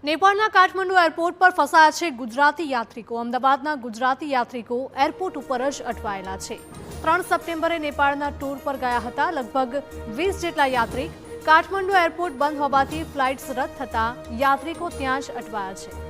नेपाळના Kathmandu airport પર ફસાયા છે ગુજરાતી યાત્રિકો। અમદાવાદના ગુજરાતી યાત્રિકો એરપોર્ટ ઉપર જ અટવાયેલા છે। 3 સપ્ટેમ્બરે નેપાળના ટૂર પર ગયા હતા। લગભગ 20 જેટલા યાત્રિક કાઠમંડુ એરપોર્ટ બંધ હોવાથી ફ્લાઇટ્સ રદ થતા યાત્રિકો ત્યાં જ અટવાયા છે।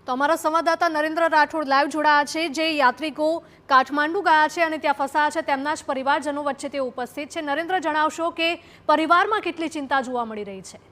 तो अमरा संवाददाता नरेन्द्र राठौड़ लाइव जोड़ाया है। जे यात्रिको काठमांडू गया है और त्या फसाया है तेमना ज परिवारजनों वच्चे ते उपस्थित है। नरेन्द्र, जणावशो के परिवार में केटली चिंता जोवा मळी रही है?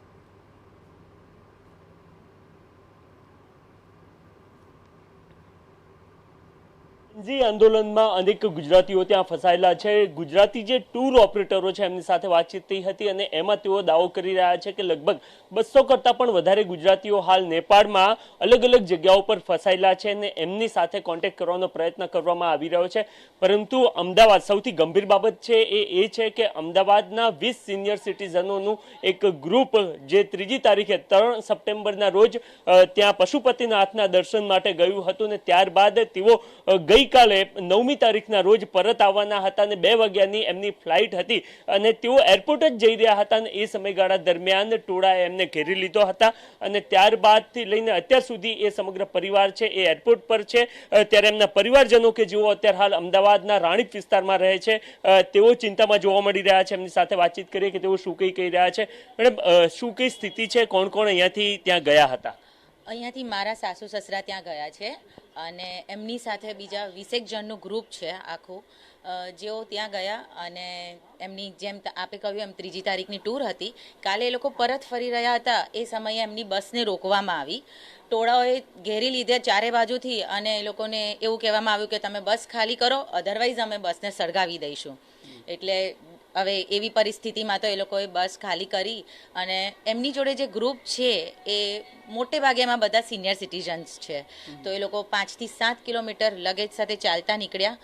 आंदोलन में अनेक गुजरातीओ त्यां फसायेला छे। गुजराती जे टूर ऑपरेटरो छे एमनी साथे वातचीत थई हती अने एमां तेओ दावो करी रह्या छे के लगभग 200 करता पण वधारे गुजरातीओ हाल नेपाळमां अलग अलग जग्याओ पर फसायेला छे अने एमनी साथे कॉन्टेक्ट करवानो प्रयत्न करवामां आवी रह्यो छे। परंतु अमदावाद सौथी गंभीर बाबत छे ए छे के अमदावादना 20 सीनियर सिटीजनोनुं एक ग्रुप जे 3 तारीखे 3 सप्टेम्बरना रोज त्यां पशुपतिनाथना दर्शन माटे गयुं हतुं ने त्यारबाद तेओ गईकाले 9મી तारीखना रोज परत आववाना हता ने 2 वाग्यानी एमनी फ्लाइट हती अने तेओ एरपोर्ट ज जई रह्या हता। ए समयगाळा दरमियान टोळाए एमने घेरी लीधो हता अने त्यारबादथी लईने अत्यार सुधी ए समग्र परिवार छे ए एरपोर्ट पर छे। त्यारे एमना परिवारजनो के जेओ अत्यार हाल अमदावादना राणीप विस्तारमां रहे छे तेओ चिंतामां जोवा मळी रह्या छे। एमनी साथे वातचीत करीए के तेओ शुं कही रह्या छे। मैडम, शुं कई स्थिति छे? कोण कोण अहींयाथी त्यां गया हता? અહીંયાથી મારા સાસુ સસરા ત્યાં ગયા છે અને એમની સાથે બીજા 20 જણનું ગ્રુપ છે આખું, જેઓ ત્યાં ગયા અને એમની જેમ આપે કહ્યું એમ 3જી તારીખની ટૂર હતી। કાલે એ લોકો પરત ફરી રહ્યા હતા એ સમયે એમની બસને રોકવામાં આવી। ટોળાઓએ ઘેરી લીધે ચારે બાજુથી અને એ લોકોને એવું કહેવામાં આવ્યું કે તમે બસ ખાલી કરો, અધરવાઇઝ અમે બસને સળગાવી દઈશું। એટલે હવે એવી પરિસ્થિતિમાં તો એ લોકોએ બસ ખાલી કરી અને એમની જોડે જે ગ્રુપ છે એ મોટે ભાગે એમાં બધા સિનિયર સિટીઝન્સ છે। તો એ લોકો 5 થી 7 કિલોમીટર લગેજ સાથે ચાલતા નીકળ્યા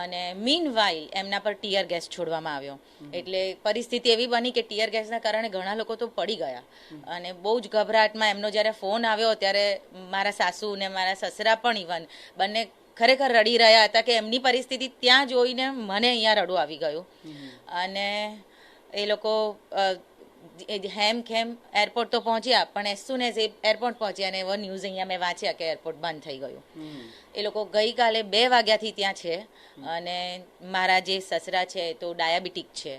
અને મીનવાઇલ એમના પર ટીયર ગેસ છોડવામાં આવ્યો। એટલે પરિસ્થિતિ એવી બની કે ટીયર ગેસના કારણે ઘણા લોકો તો પડી ગયા અને બહુ જ ગભરાટમાં એમનો જ્યારે ફોન આવ્યો ત્યારે મારા સાસુ ને મારા સસરા પણ ઇવન બંને ખરેખર રડી રહ્યા હતા કે એમની પરિસ્થિતિ ત્યાં જોઈને મને અહીંયા રડવું આવી ગયું અને એ લોકો હેમ ખેમ એરપોર્ટ તો પહોંચ્યા પણ એઝ સુન એઝ એરપોર્ટ પહોંચ્યા અને એવો ન્યૂઝ અહીંયા મેં વાંચ્યા કે એરપોર્ટ બંધ થઈ ગયું। એ લોકો ગઈકાલે 2 વાગ્યાથી ત્યાં છે અને મારા જે સસરા છે તો ડાયાબિટીક છે।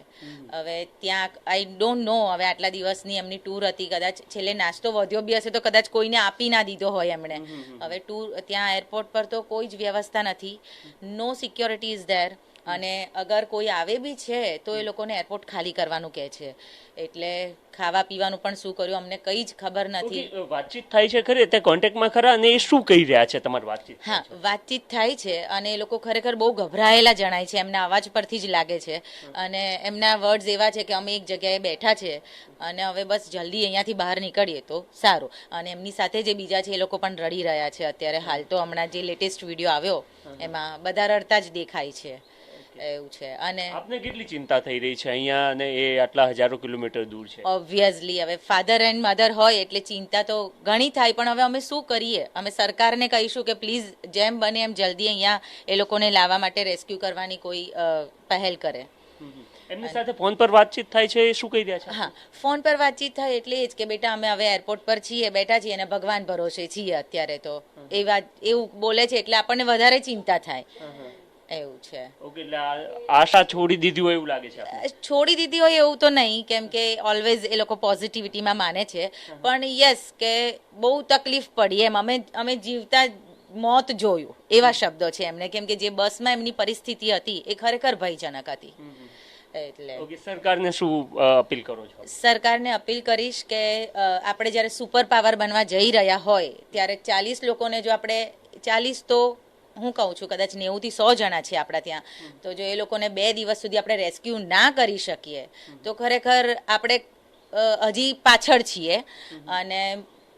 હવે ત્યાં આઈ ડોન્ટ નો હવે આટલા દિવસની એમની ટૂર હતી, કદાચ છેલ્લે નાસ્તો વધ્યો બી હશે તો કદાચ કોઈને આપી ના દીધો હોય એમણે। હવે ટૂર ત્યાં એરપોર્ટ પર તો કોઈ જ વ્યવસ્થા નથી, નો સિક્યોરિટી ઇઝ ધેર અને અગર કોઈ આવે બી છે તો એ લોકોને એરપોર્ટ ખાલી કરવાનું કહે છે। એટલે ખાવા પીવાનું પણ શું કર્યું અમને કંઈ જ ખબર નથી। વાતચીત થાય છે ખરી તે કોન્ટેક્ટમાં ખરા અને એ શું કહી રહ્યા છે તમારી વાતચીત? હા, વાતચીત થાય છે અને એ લોકો ખરેખર બહુ ગભરાયેલા જણાય છે, એમના અવાજ પરથી જ લાગે છે અને એમના વર્ડ્સ એવા છે કે અમે એક જગ્યાએ બેઠા છે અને હવે બસ જલ્દી અહીંયાથી બહાર નીકળીએ તો સારું। અને એમની સાથે જે બીજા છે એ લોકો પણ રડી રહ્યા છે અત્યારે હાલ। તો હમણાં જે લેટેસ્ટ વિડીયો આવ્યો એમાં બધા રડતા જ દેખાય છે એવું છે। અને આપને કેટલી ચિંતા થઈ રહી છે અહીંયા અને એ આટલા હજારો કિલોમીટર દૂર છે? ઓબ્વિયસલી હવે ફાધર એન્ડ મધર હોય એટલે ચિંતા તો ઘણી થાય પણ હવે અમે શું કરીએ? અમે સરકારને કહીશું કે પ્લીઝ જેમ બને એમ જલ્દી અહીંયા એ લોકોને લાવવા માટે રેસ્ક્યુ કરવાની કોઈ પહેલ કરે। એમની સાથે ફોન પર વાતચીત થાય છે, શું કહી રહ્યા છે? હા, ફોન પર વાતચીત થાય એટલે જ કે બેટા અમે હવે એરપોર્ટ પર છીએ, બેઠા છીએ અને ભગવાન ભરોસે છીએ અત્યારે તો એ વાત એવું બોલે છે એટલે આપણને વધારે ચિંતા થાય એવું છે। ઓકે, એટલે આશા છોડી દીધી હોય એવું લાગે છે? છોડી દીધી હોય એવું તો નહીં, કેમ કે ઓલવેઝ એ લોકો પોઝિટિવિટીમાં માને છે પણ યસ કે બહુ તકલીફ પડી એમ અમે જીવતા મોત જોયું એવા શબ્દો છે એમને, કેમ કે જે બસમાં એમની પરિસ્થિતિ હતી એ ખરેખર ભયજનક હતી। એટલે સરકારને શું અપીલ કરો છો? સરકારને અપીલ કરીશ કે આપણે જ્યારે સુપર પાવર બનવા જઈ રહ્યા હોય ત્યારે 40 લોકોને જો આપણે 40 તો હું કહું છું કદાચ 90 થી 100 જણા છે આપણા ત્યાં, તો જો એ લોકોને 2 દિવસ સુધી આપણે રેસ્ક્યુ ના કરી શકીએ તો ખરેખર આપણે હજી પાછળ છીએ। અને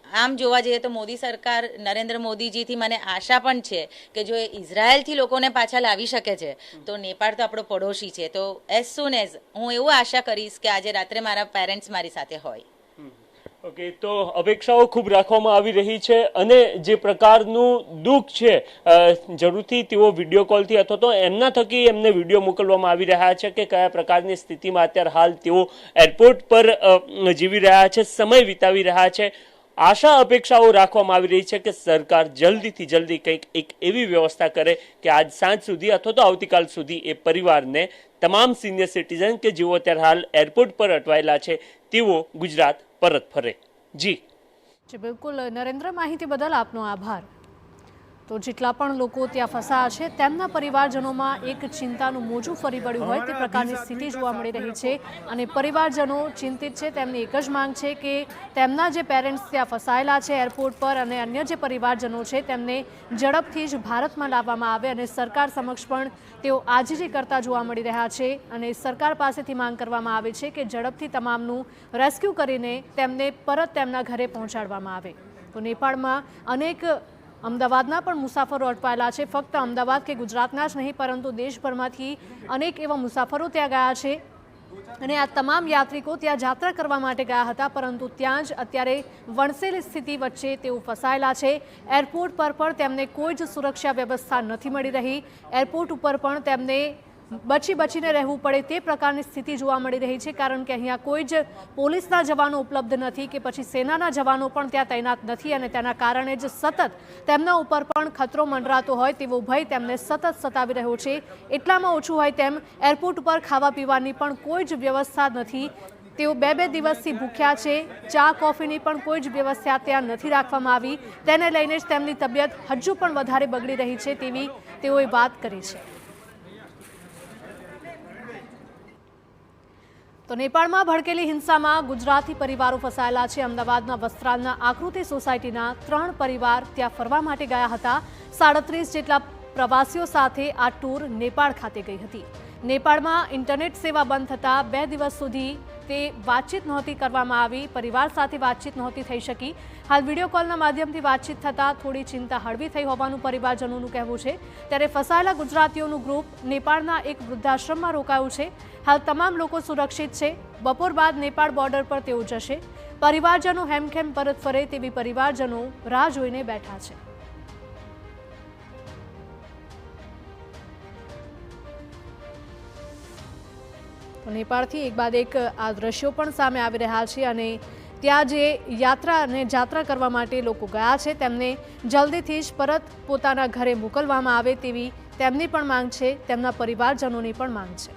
આમ જોવા જઈએ તો મોદી સરકાર નરેન્દ્ર મોદીજીથી મને આશા પણ છે કે જો એ ઇઝરાયલથી લોકોને પાછા લાવી શકે છે તો નેપાળ તો આપણો પડોશી છે, તો એઝ સુન એઝ હું એવું આશા કરીશ કે આજે રાત્રે મારા પેરેન્ટ્સ મારી સાથે હોય। ઓકે, તો અપેક્ષાઓ ખૂબ રાખવામાં આવી રહી છે અને જે પ્રકારનું દુઃખ છે જરૂરથી તેઓ વિડીયો કોલથી અથવા તો એમના થકી એમને વિડીયો મોકલવામાં આવી રહ્યા છે કે કયા પ્રકારની સ્થિતિમાં અત્યારે હાલ તેઓ એરપોર્ટ પર જીવી રહ્યા છે, સમય વિતાવી રહ્યા છે. આશા અપેક્ષાઓ રાખવામાં આવી રહી છે કે સરકાર જલ્દીથી જલ્દી કંઈક એક એવી વ્યવસ્થા કરે કે આજ સાંજ સુધી અથવા તો આવતીકાલ સુધી એ પરિવારને તમામ સિનિયર સિટીઝન કે જેઓ અત્યારે હાલ એરપોર્ટ પર અટવાયેલા છે તેઓ ગુજરાત પરત ફરે. જી બિલકુલ નરેન્દ્ર, માહિતી બદલ આપનો આભાર. તો જેટલા પણ લોકો ત્યાં ફસાયા છે તેમના પરિવારજનોમાં એક ચિંતાનું મોજું ફરી વળ્યું હોય તે પ્રકારની સ્થિતિ જોવા મળી રહી છે અને પરિવારજનો ચિંતિત છે. તેમની એક જ માંગ છે કે તેમના જે પેરેન્ટ્સ ત્યાં ફસાયેલા છે એરપોર્ટ પર અને અન્ય જે પરિવારજનો છે તેમને ઝડપથી જ ભારતમાં લાવવામાં આવે અને સરકાર સમક્ષ પણ તેઓ આજીજી કરતા જોવા મળી રહ્યા છે અને સરકાર પાસેથી માંગ કરવામાં આવે છે કે ઝડપથી તમામનું રેસ્ક્યુ કરીને તેમને પરત તેમના ઘરે પહોંચાડવામાં આવે. તો નેપાળમાં અનેક અમદાવાદના પણ મુસાફરો અટવાયેલા છે. ફક્ત અમદાવાદ કે ગુજરાતના જ નહીં પરંતુ દેશભરમાંથી અનેક એવા મુસાફરો ત્યાં ગયા છે અને આ તમામ યાત્રિકો ત્યાં યાત્રા કરવા માટે ગયા હતા પરંતુ ત્યાં જ અત્યારે વણસેલી સ્થિતિ વચ્ચે તેઓ ફસાયેલા છે. એરપોર્ટ પર પણ તેમને કોઈ જ સુરક્ષા વ્યવસ્થા નથી મળી રહી. એરપોર્ટ ઉપર પણ તેમને બચીને રહેવું પડે તે પ્રકારની સ્થિતિ જોવા મળી રહી છે કારણ કે અહીંયા કોઈ જ પોલીસના જવાનો ઉપલબ્ધ નથી કે પછી સેનાના જવાનો પણ ત્યાં તૈનાત નથી અને તેના કારણે જ સતત તેમના ઉપર પણ ખતરો મંડરાતો હોય તેવો ભય તેમને સતત સતાવી રહ્યો છે. એટલામાં ઓછું હોય તેમ એરપોર્ટ ઉપર ખાવા પીવાની પણ કોઈ જ વ્યવસ્થા નથી. તેઓ બે દિવસથી ભૂખ્યા છે. ચા કોફીની પણ કોઈ જ વ્યવસ્થા ત્યાં નથી રાખવામાં આવી. તેને લઈને જ તેમની તબિયત હજુ પણ વધારે બગડી રહી છે તેવી તેઓએ વાત કરી છે. તો નેપાળમાં ભડકેલી હિંસામાં ગુજરાતી પરિવારો ફસાયેલા છે. અમદાવાદના વસ્ત્રાલના આકૃતિ સોસાયટીના 3 પરિવાર ત્યાં ફરવા માટે ગયા હતા. 37 જેટલા પ્રવાસીઓ સાથે આ ટૂર નેપાળ ખાતે ગઈ હતી. નેપાળમાં ઇન્ટરનેટ સેવા બંધ થતાં 2 દિવસ સુધી તે વાતચીત નહોતી કરવામાં આવી. પરિવાર સાથે વાતચીત નહોતી થઈ શકી. હાલ વિડીયો કોલના માધ્યમથી વાતચીત થતાં થોડી ચિંતા હળવી થઈ હોવાનું પરિવારજનોનું કહેવું છે. ત્યારે ફસાયેલા ગુજરાતીઓનું ગ્રુપ નેપાળના એક વૃદ્ધાશ્રમમાં રોકાયું છે. હાલ તમામ લોકો સુરક્ષિત છે. બપોર બાદ નેપાળ બોર્ડર પર તેઓ જશે. પરિવારજનો હેમખેમ પરત ફરે તેવી પરિવારજનો રાહ જોઈને બેઠા છે. નેપાળથી એક બાદ એક આ દ્રશ્યો પણ સામે આવી રહ્યા છે અને ત્યાં જે જાત્રા કરવા માટે લોકો ગયા છે તેમને જલ્દીથી જ પરત પોતાના ઘરે મોકલવામાં આવે તેવી તેમની પણ માંગ છે. તેમના પરિવારજનોની પણ માંગ છે.